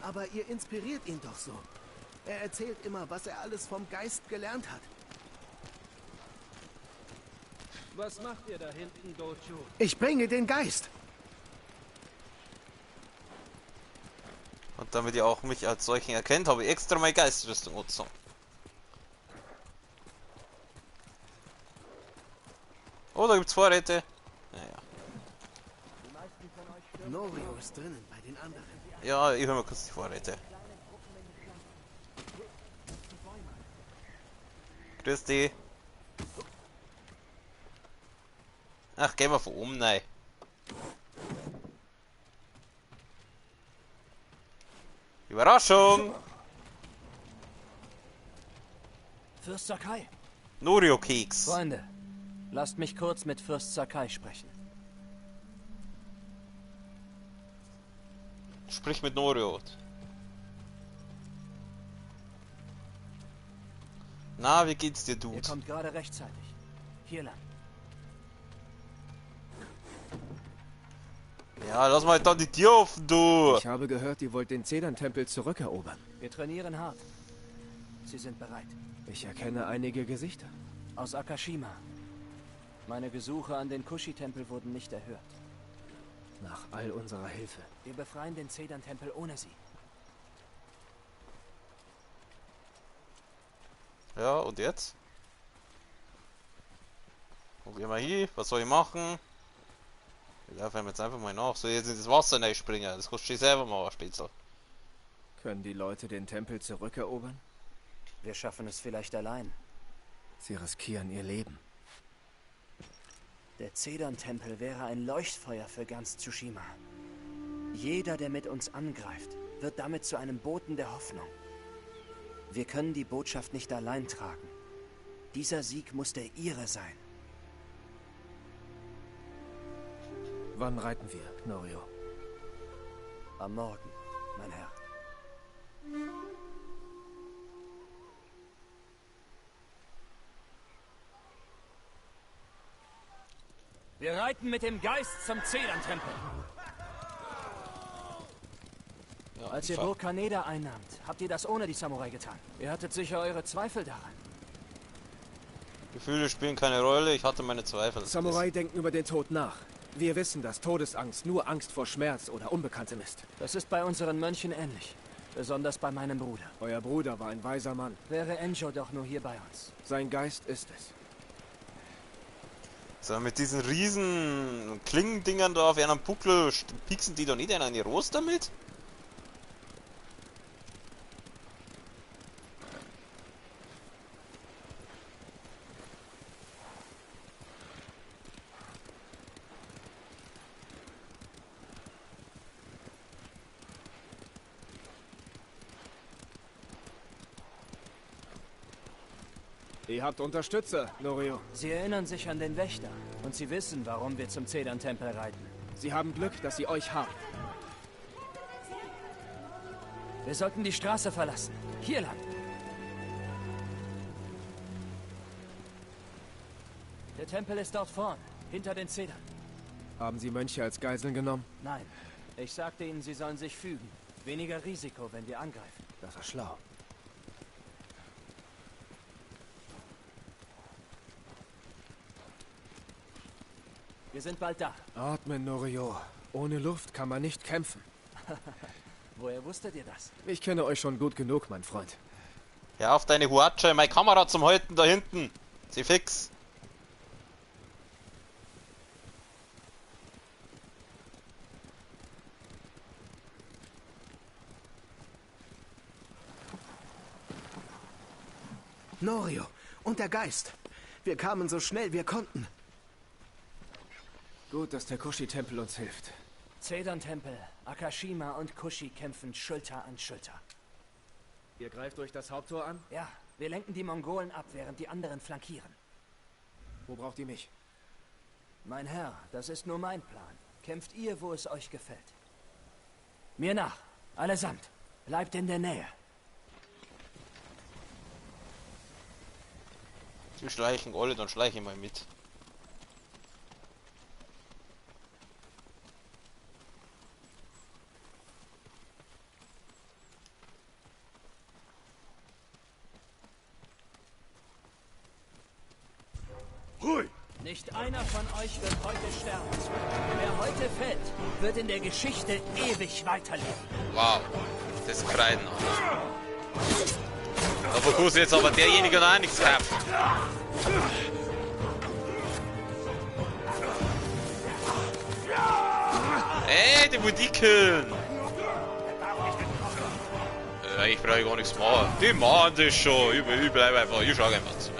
S8: Aber ihr inspiriert ihn doch so. Er erzählt immer, was er alles vom Geist gelernt hat.
S2: Was macht ihr da hinten, Dojo?
S8: Ich bringe den Geist.
S1: Und damit ihr auch mich als solchen erkennt, habe ich extra meine Geistrüstung angezogen. Oh, da gibt's Vorräte. Naja.
S8: Norio ist drinnen bei den anderen.
S1: Ja, ich höre mal kurz die Vorräte. Grüß dich. Ach, gehen wir von oben, nein. Überraschung!
S9: Fürst Sakai.
S1: Norio-Keks.
S9: Freunde, lasst mich kurz mit Fürst Sakai sprechen.
S1: Sprich mit Norio. Na, wie geht's dir,
S9: Ihr
S1: Dude?
S9: kommt gerade rechtzeitig. Hier lang.
S1: Ja, lass mal dann die Tür offen, du!
S3: Ich habe gehört, ihr wollt den Zedern-Tempel zurückerobern.
S9: Wir trainieren hart. Sie sind bereit.
S3: Ich erkenne einige Gesichter.
S9: Aus Akashima. Meine Gesuche an den Kushi-Tempel wurden nicht erhört.
S3: Nach all unserer Hilfe.
S9: Wir befreien den Zedern-Tempel ohne sie.
S1: Ja, und jetzt? Wo gehen wir hier? Was soll ich machen? Ich laufe jetzt einfach mal nach. Soll ich jetzt in das Wasser nicht springen? Das kannst du dir selber machen, Spitzel.
S3: Können die Leute den Tempel zurückerobern?
S9: Wir schaffen es vielleicht allein.
S3: Sie riskieren ihr Leben.
S9: Der Zedern-Tempel wäre ein Leuchtfeuer für ganz Tsushima. Jeder, der mit uns angreift, wird damit zu einem Boten der Hoffnung. Wir können die Botschaft nicht allein tragen. Dieser Sieg muss der ihre sein.
S3: Wann reiten wir, Norio?
S9: Am Morgen, mein Herr.
S5: Wir reiten mit dem Geist zum Zedern-Tempel.
S1: Ja,
S9: Als ihr Burg Kaneda einnahmt, habt ihr das ohne die Samurai getan. Ihr hattet sicher eure Zweifel daran.
S1: Gefühle spielen keine Rolle, ich hatte meine Zweifel.
S3: Samurai denken über den Tod nach. Wir wissen, dass Todesangst nur Angst vor Schmerz oder Unbekanntem ist.
S9: Das ist bei unseren Mönchen ähnlich. Besonders bei meinem Bruder.
S3: Euer Bruder war ein weiser Mann.
S9: Wäre Enjo doch nur hier bei uns.
S3: Sein Geist ist es.
S1: So, mit diesen riesen Klingendingern da auf einem Buckel, pieksen die doch nicht in eine Rost damit?
S3: Ihr habt Unterstützer, Norio.
S9: Sie erinnern sich an den Wächter. Und sie wissen, warum wir zum Zedern-Tempel reiten.
S3: Sie haben Glück, dass sie euch haben.
S9: Wir sollten die Straße verlassen. Hier lang. Der Tempel ist dort vorn, hinter den Zedern.
S3: Haben Sie Mönche als Geiseln genommen?
S9: Nein, ich sagte ihnen, sie sollen sich fügen. Weniger Risiko, wenn wir angreifen.
S3: Das war schlau.
S9: Wir sind bald da.
S3: Atmen, Norio. Ohne Luft kann man nicht kämpfen.
S9: Woher wusstet ihr das?
S3: Ich kenne euch schon gut genug, mein Freund.
S1: Ja, auf deine Huatsche, meine Kamera zum Halten da hinten. Sie fix.
S8: Norio und der Geist. Wir kamen so schnell wir konnten.
S3: Gut, dass der Kushi-Tempel uns hilft.
S9: Zedern-Tempel, Akashima und Kushi kämpfen Schulter an Schulter.
S3: Ihr greift durch das Haupttor an?
S9: Ja, wir lenken die Mongolen ab, während die anderen flankieren.
S3: Wo braucht ihr mich?
S9: Mein Herr, das ist nur mein Plan. Kämpft ihr, wo es euch gefällt. Mir nach, allesamt. Bleibt in der Nähe.
S1: Wir schleichen alle, dann schleiche ich mal mit.
S9: Nicht einer von euch wird heute sterben. Wer heute fällt, wird in der Geschichte ewig weiterleben.
S1: Wow, das Kreiden. Da fokussiert jetzt aber derjenige noch nichts gehabt. Ey, die will die killen. Ich brauche gar nichts machen. Die machen das schon. Ich bleibe einfach. Ich schau einfach zu.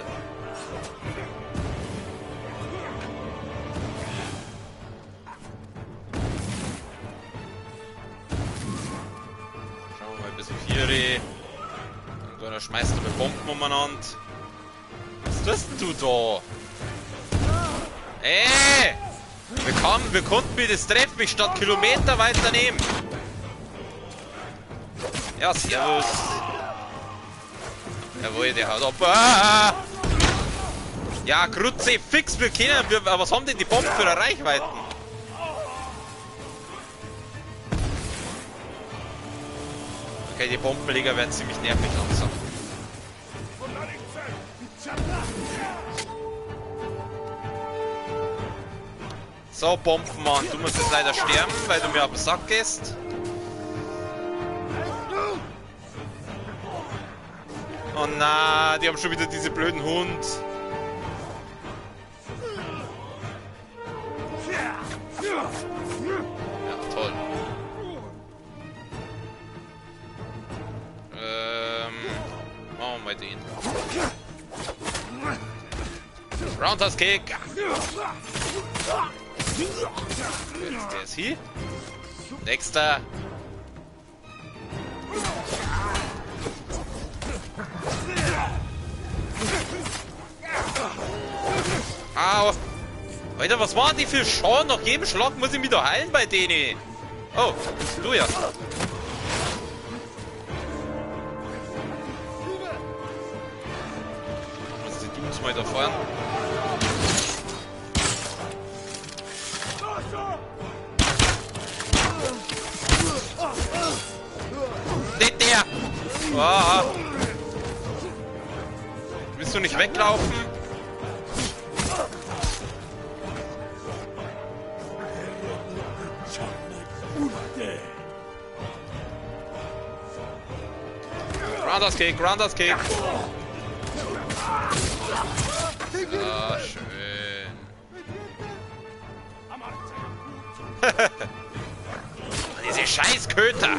S1: Schauen wir mal ein bisschen Vieri. Dann schmeißt du mit Bomben umeinander. Was tust denn du da? Ey! Wir konnten mir das treffen, ich stand Kilometer weit daneben. Ja, servus. Jawohl, der haut ab. Ah! Ja, Grutze, fix, wir können. Was haben denn die Bomben für eine Reichweite? Okay, die Bombenleger werden ziemlich nervig langsam. So, Bombenmann, du musst jetzt leider sterben, weil du mir auf den Sack gehst. Oh na, die haben schon wieder diese blöden Hund. Ja, toll. Machen wir mal den. Roundhouse Kick. Der ist hier. Nächster. Au. Alter, was waren die für Schaden? Nach jedem Schlag muss ich mich da heilen bei denen. Oh, du ja. Was ist die Dudes mal da fahren? Nicht der! Oh. Willst du nicht weglaufen? Groundhouse Kick, Groundhouse Kick. Ah, schön. Diese Scheißköter.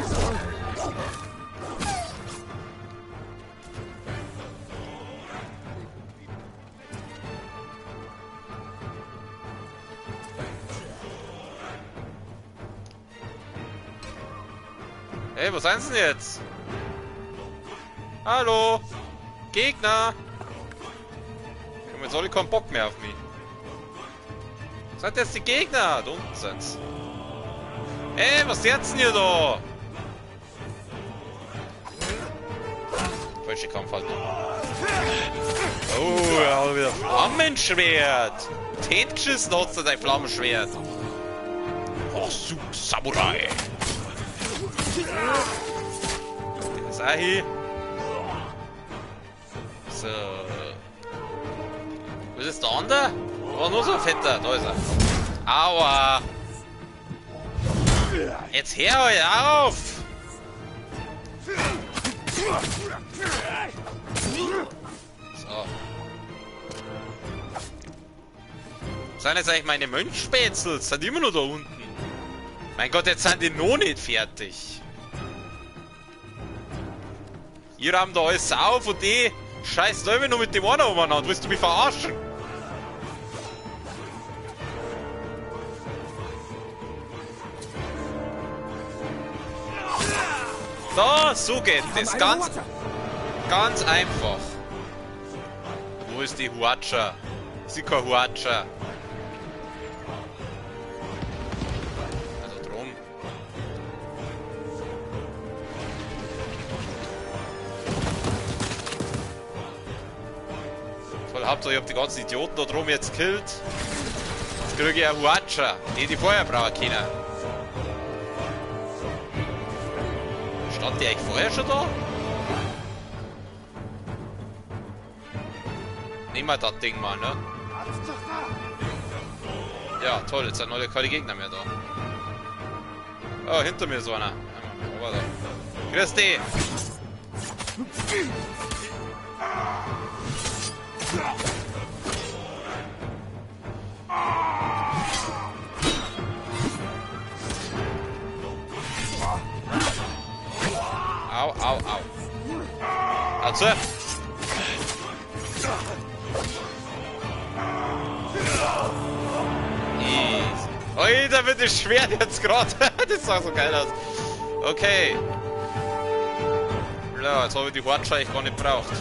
S1: Hey, wo sind sie denn jetzt? Hallo? Gegner! Jetzt habe ich keinen Bock mehr auf mich. Seid jetzt die Gegner? Da unten sind's. Hey, was jetzt denn hier da? Falsche Kampfhaltung. Oh, er hat wieder Flammenschwert! Tent geschissen hat's da dein Flammenschwert. Oh, Samurai! Der ist auch hier. So. Was ist der andere? War nur so ein fetter. Da ist er. Aua. Jetzt hör euch auf. So. Sind jetzt eigentlich meine Mönchspätzels? Sind die immer nur da unten? Mein Gott, jetzt sind die noch nicht fertig. Ihr haben da alles auf und die scheiß Leute nur mit dem einen umeinander. Willst du mich verarschen? So geht das. Ganz einfach. Wo ist die Huacha? Sie kein Huacha. Also drum. Voll Hauptsache, ich hab die ganzen Idioten da drum jetzt killt. Jetzt kriege ich eine Huacha, die vorher brauchen können. Stand die eigentlich vorher schon da? Nehmen wir das Ding mal, ne? Ja, toll, jetzt sind alle keine Gegner mehr da. Oh, hinter mir ist so einer. Oh, grüß dich! Au, au, au. Also. Alter, wird das Schwert jetzt gerade. Das sah so geil aus. Okay. Ja, jetzt habe ich die Hortsche eigentlich gar nicht braucht.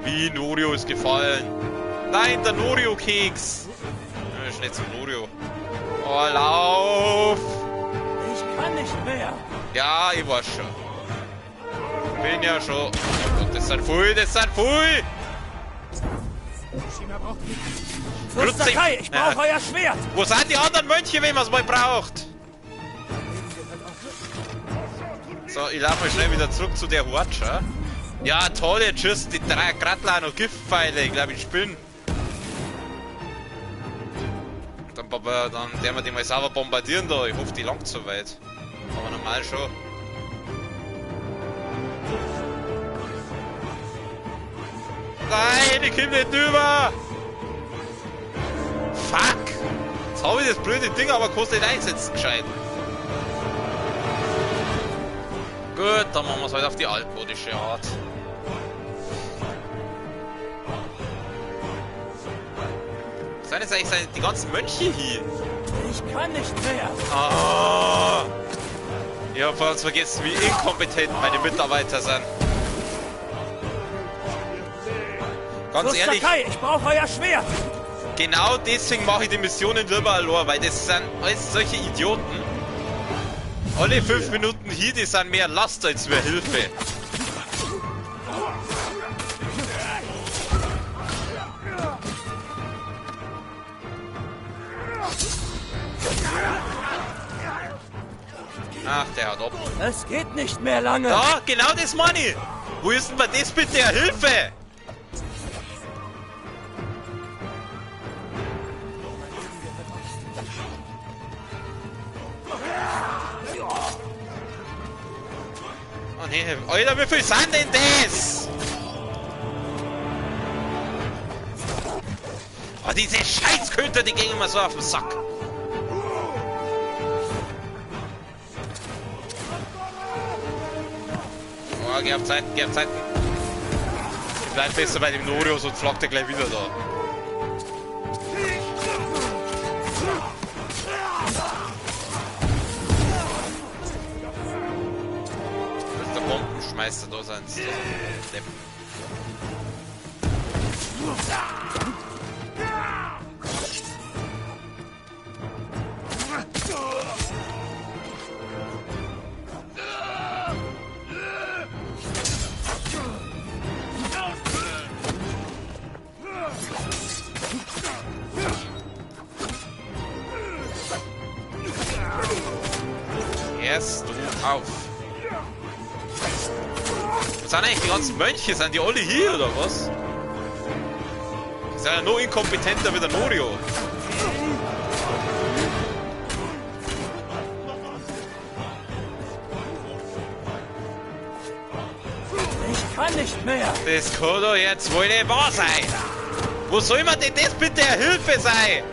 S1: Wie, Norio ist gefallen. Nein, der Norio-Keks. Ja, ist nicht so Norio. Oh, lauf.
S9: Ich kann nicht mehr.
S1: Ja, ich weiß schon. Bin ja schon. Oh Gott, das sind voll, das sind voll.
S9: Fürst Sakai, ich brauche euer Schwert.
S1: Wo sind die anderen Mönche, wenn man es mal braucht? So, ich laufe mal schnell wieder zurück zu der Huacha. Ja, tolle, tschüss, die drei Grattler noch Giftpfeile, ich glaube, ich bin. Dann werden wir die mal sauber bombardieren da. Ich hoffe, die langt so weit. Aber normal schon. Nein, ich komm nicht rüber! Fuck! Jetzt habe ich das blöde Ding aber kurz nicht einsetzen gescheit. Gut, dann machen wir es halt auf die altmodische Art. Was sind jetzt eigentlich die ganzen Mönche hier?
S9: Ich kann nicht mehr.
S1: Ah! Ich hab ganz vergessen, wie inkompetent meine Mitarbeiter sind. Ganz
S9: Fürst
S1: ehrlich.
S9: Sakai, ich brauche euer Schwert.
S1: Genau deswegen mache ich die Missionen lieber allein, weil das sind alles solche Idioten. Alle 5 Minuten hier, die sind mehr Last als mehr Hilfe. Ach, der hat ab.
S9: Es geht nicht mehr lange.
S1: Ja, genau das meine ich. Wo ist denn bei das bitte eine Hilfe? Oh nee, Alter, wie viel sind denn das? Oh, diese Scheißköter, die gehen immer so auf den Sack. Oh, geh auf Zeiten, geh auf Zeiten. Ich bleib besser bei dem Norio, sonst flackt er gleich wieder da. Das ist der Bombenschmeister da sein. Depp. Erst du auf. Was sind eigentlich die ganzen Mönche? Sind die alle hier oder was? Die sind ja noch inkompetenter wie der Norio.
S9: Ich kann nicht mehr.
S1: Das kann doch jetzt wohl nicht wahr sein. Wo soll man denn das bitte eine Hilfe sein?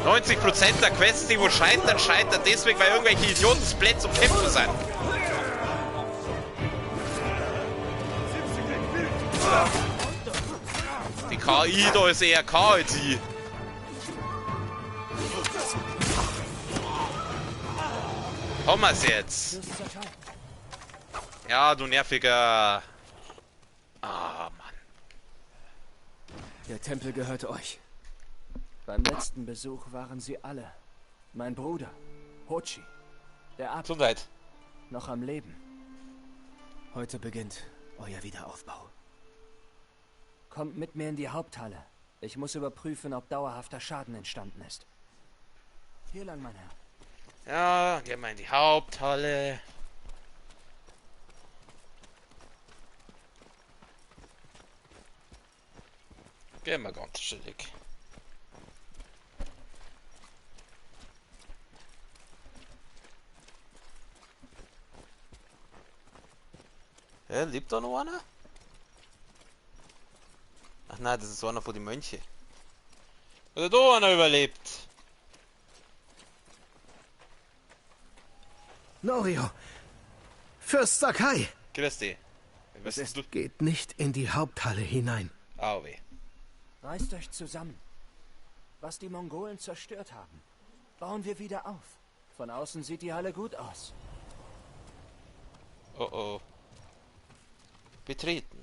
S1: %90 der Quests, die wo scheitern deswegen, weil irgendwelche Idioten Split zum Kämpfen sind. Die KI da ist eher K als ich. Haben wir's jetzt? Ja, du nerviger... Ah, Mann.
S9: Der Tempel gehört euch. Beim letzten Besuch waren sie alle. Mein Bruder, Hochi, der Abt,
S1: Gesundheit.
S9: noch am Leben.
S3: Heute beginnt euer Wiederaufbau.
S9: Kommt mit mir in die Haupthalle. Ich muss überprüfen, ob dauerhafter Schaden entstanden ist. Hier lang, mein Herr.
S1: Ja, gehen wir in die Haupthalle. Gehen wir ganz chillig. Ja, lebt da noch einer? Ach nein, das ist einer von den Mönchen. Oder da einer überlebt.
S8: Norio! Fürst Sakai!
S1: Grüß dich. Was
S8: Es
S1: ist du?
S8: geht nicht in die Haupthalle hinein.
S1: Au weh.
S9: Reißt euch zusammen. Was die Mongolen zerstört haben, bauen wir wieder auf. Von außen sieht die Halle gut aus.
S1: Oh oh. Betreten.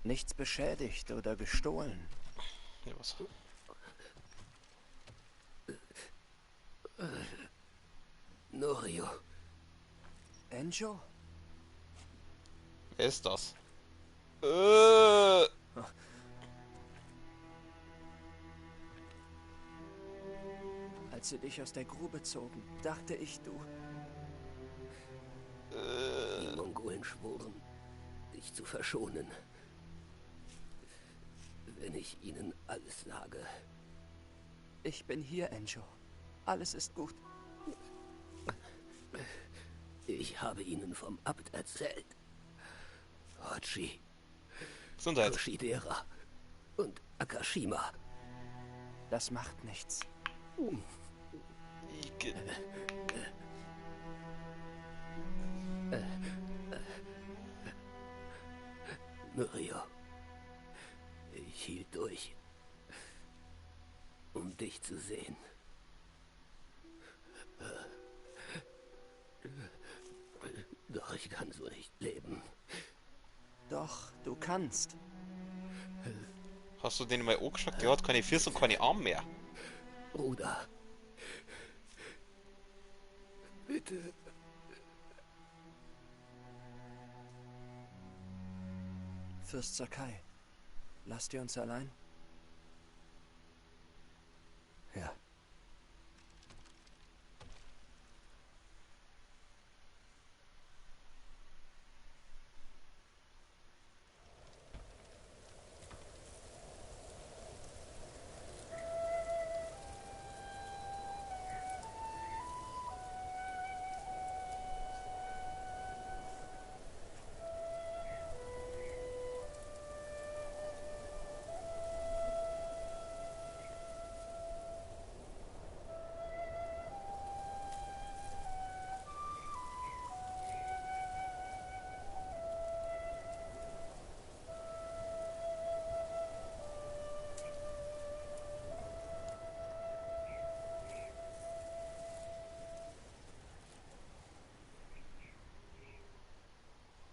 S9: Nichts beschädigt oder gestohlen.
S1: Ja, was?
S7: Norio.
S9: Enjo?
S1: Wer ist das?
S9: Als sie dich aus der Grube zogen, dachte ich, du...
S7: Die Mongolen schworen, dich zu verschonen. Wenn ich ihnen alles sage.
S9: Ich bin hier, Enjo. Alles ist gut.
S7: Ich habe ihnen vom Abt erzählt. Hochi,
S1: Gesundheit.
S7: Yoshidera und Akashima.
S9: Das macht nichts.
S7: Norio, ich hielt durch, um dich zu sehen.
S8: Doch ich kann so nicht leben.
S3: Doch, du kannst.
S1: Hast du den mal angeschaut? Der hat keine Füße und keine Arme mehr.
S8: Bruder. Bitte.
S3: Fürst Sakai, lasst ihr uns allein? Ja.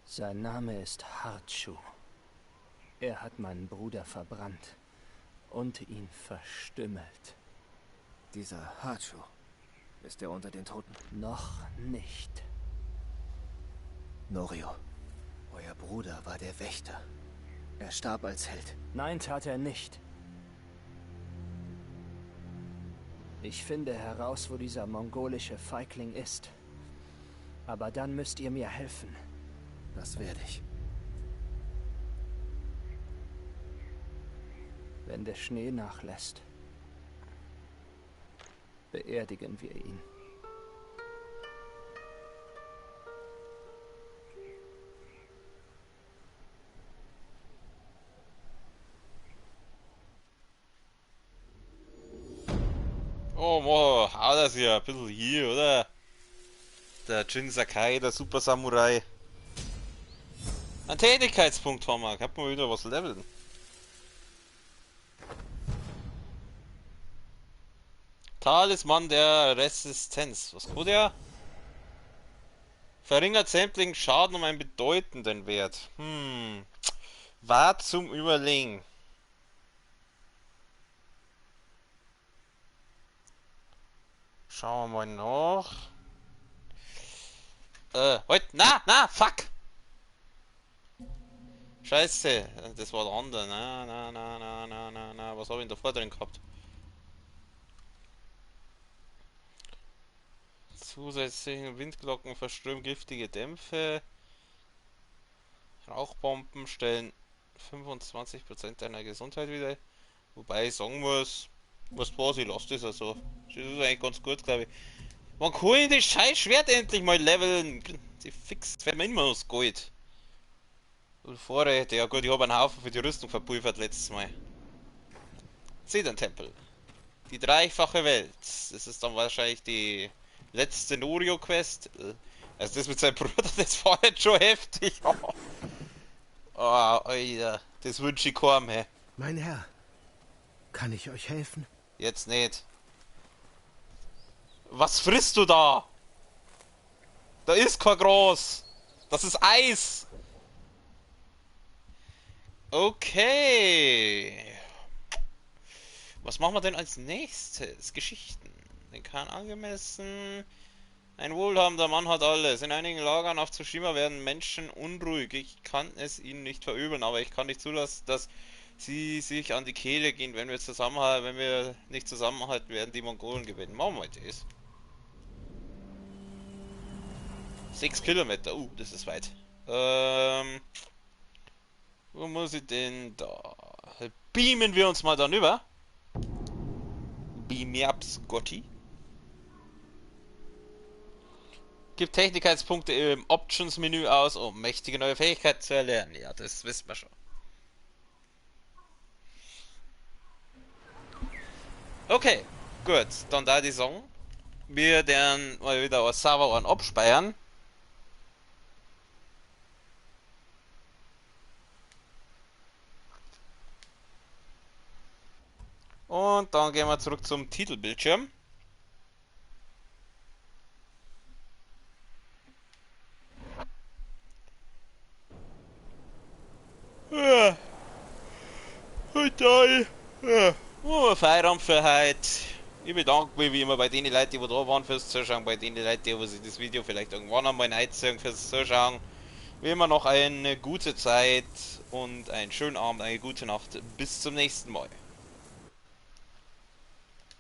S3: Sein Name ist Harchu. Er hat meinen Bruder verbrannt und ihn verstümmelt. Dieser Harchu, ist er unter den Toten? Noch nicht. Norio, euer Bruder war der Wächter. Er starb als Held. Nein, tat er nicht. Ich finde heraus, wo dieser mongolische Feigling ist. Aber dann müsst ihr mir helfen. Das werde ich. Wenn der Schnee nachlässt, beerdigen wir ihn.
S1: Oh, Mo, hau das hier ein bisschen hier, oder? Der Jin Sakai, der Super Samurai. Ein Tätigkeitspunkt haben wir. Kann man wieder was leveln. Talisman der Resistenz. Was tut der? Verringert sämtlichen Schaden um einen bedeutenden Wert. War zum Überlegen. Schauen wir mal nach. Halt, na, fuck! Scheiße, das war der andere. Na, was habe ich denn davor drin gehabt? Zusätzliche Windglocken verströmen giftige Dämpfe. Rauchbomben stellen 25% deiner Gesundheit wieder. Wobei ich sagen muss, was war's, ich lasse das also. Das ist eigentlich ganz gut, glaube ich. Wann kann ich das scheiß Schwert endlich mal leveln? Die fix, fällt mir immer noch das Gold. Vorräte, ja gut, ich habe einen Haufen für die Rüstung verpulvert letztes Mal. Zedern-Tempel. Die dreifache Welt. Das ist dann wahrscheinlich die letzte Norio-Quest. Also das mit seinem Bruder, das war jetzt schon heftig. Oh, Alter, das wünsche ich kaum, hä.
S8: Mein Herr, kann ich euch helfen?
S1: Jetzt nicht. Was frisst du da? Da ist kein Gras. Das ist Eis. Okay. Was machen wir denn als nächstes? Geschichten. Den kann angemessen. Ein wohlhabender Mann hat alles. In einigen Lagern auf Tsushima werden Menschen unruhig. Ich kann es ihnen nicht verübeln, aber ich kann nicht zulassen, dass sie sich an die Kehle gehen. Wenn wir nicht zusammenhalten, werden die Mongolen gewinnen. Machen wir das. 6 Kilometer. Das ist weit. Wo muss ich denn da? Beamen wir uns mal dann über. Beam me up, Scotty. Gibt Technikheitspunkte im Options-Menü aus, um mächtige neue Fähigkeiten zu erlernen. Ja, das wissen wir schon. Okay, gut. Dann da die Song. Wir dann mal wieder aus Server abspeichern. Und dann gehen wir zurück zum Titelbildschirm. Und dann, ja, Feierabend für heute. Ich bedanke mich wie immer bei den Leuten, die da waren fürs Zuschauen, bei den Leuten, die sich das Video vielleicht irgendwann einmal einziehen fürs Zuschauen. Wie immer noch eine gute Zeit und einen schönen Abend, eine gute Nacht. Bis zum nächsten Mal.